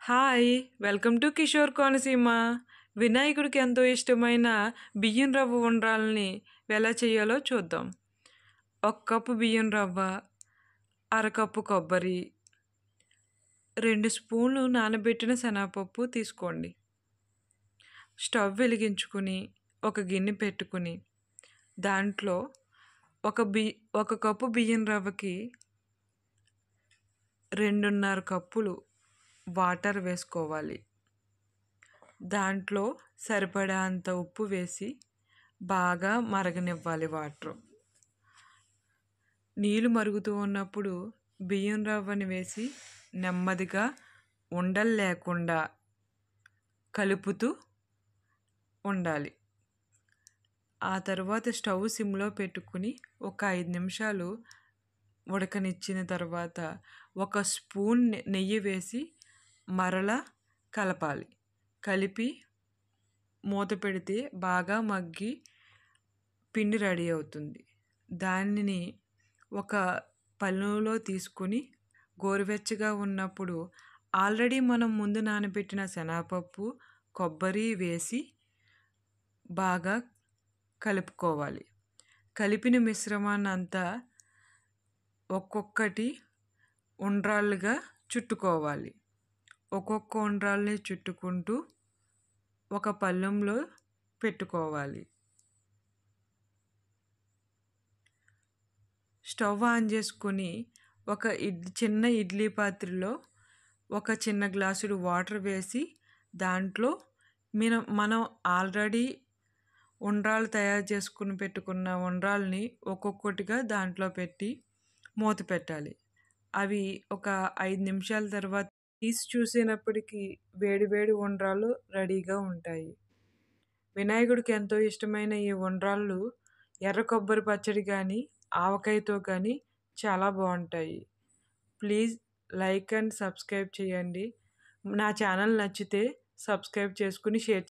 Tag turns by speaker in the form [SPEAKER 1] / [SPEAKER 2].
[SPEAKER 1] Hi! Welcome to Kishore Konaseema. వినాయకుడికి ఎంతో ఇష్టమైన బియ్యం రవ్వ ఉండ్రాళ్ళని ఎలా చేయాలో చూద్దాం. ఒక కప్పు బియ్యం రవ్వ, అరకప్పు కొబ్బరి, 2 స్పూన్లు నానబెట్టిన శనగపప్పు తీసుకోండి. స్టవ్ వెలిగించుకుని ఒక గిన్నె పెట్టుకుని దాంట్లో ఒక కప్పు బియ్యం రవ్వకి 2.5 కప్పులు వాటర్ వేసుకోవాలి. దాంట్లో సరిపడా అంత ఉప్పు వేసి బాగా మరగనివ్వాలి వాటర్. నీళ్ళు మరుగుతూ ఉన్నప్పుడు బియ్యం రవ్వని వేసి నెమ్మదిగా ఉండలు లేకుండా కలుపుతూ ఉండాలి. ఆ తర్వాత స్టవ్ సిమ్లో పెట్టుకుని ఒక 5 నిమిషాలు ఉడకనిచ్చిన తర్వాత ఒక స్పూన్ నెయ్యి వేసి మరలా కలపాలి. కలిపి మూత పెడితే బాగా మగ్గి పిండి రెడీ అవుతుంది. దానిని ఒక పళ్ళెంలో తీసుకుని గోరువెచ్చగా ఉన్నప్పుడు ఆల్రెడీ మనం ముందు నానబెట్టిన శనగపప్పు, కొబ్బరి వేసి బాగా కలుపుకోవాలి. కలిపిన మిశ్రమాన్ని అంతా ఒక్కొక్కటి ఉండ్రాళ్ళుగా చుట్టుకోవాలి. ఒక్కొక్క ఉండ్రాళ్ళని చుట్టుకుంటూ ఒక పళ్ళెంలో పెట్టుకోవాలి. స్టవ్ ఆన్ చేసుకొని ఒక చిన్న ఇడ్లీ పాత్రలో ఒక చిన్న గ్లాసుడు వాటర్ వేసి దాంట్లో మనం ఆల్రెడీ ఉండ్రాళ్ళు తయారు చేసుకుని పెట్టుకున్న ఉండ్రాళ్ళని ఒక్కొక్కటిగా దాంట్లో పెట్టి మూత పెట్టాలి. అవి ఒక 5 నిమిషాల తర్వాత తీసి చూసినప్పటికీ వేడి వేడి ఉండ్రాళ్ళు రెడీగా ఉంటాయి. వినాయకుడికి ఎంతో ఇష్టమైన ఈ ఉండ్రాళ్ళు ఎర్ర కొబ్బరి పచ్చడి కానీ ఆవకాయతో కానీ చాలా బాగుంటాయి. ప్లీజ్ లైక్ అండ్ సబ్స్క్రైబ్ చేయండి. నా ఛానల్ నచ్చితే సబ్స్క్రైబ్ చేసుకుని షేర్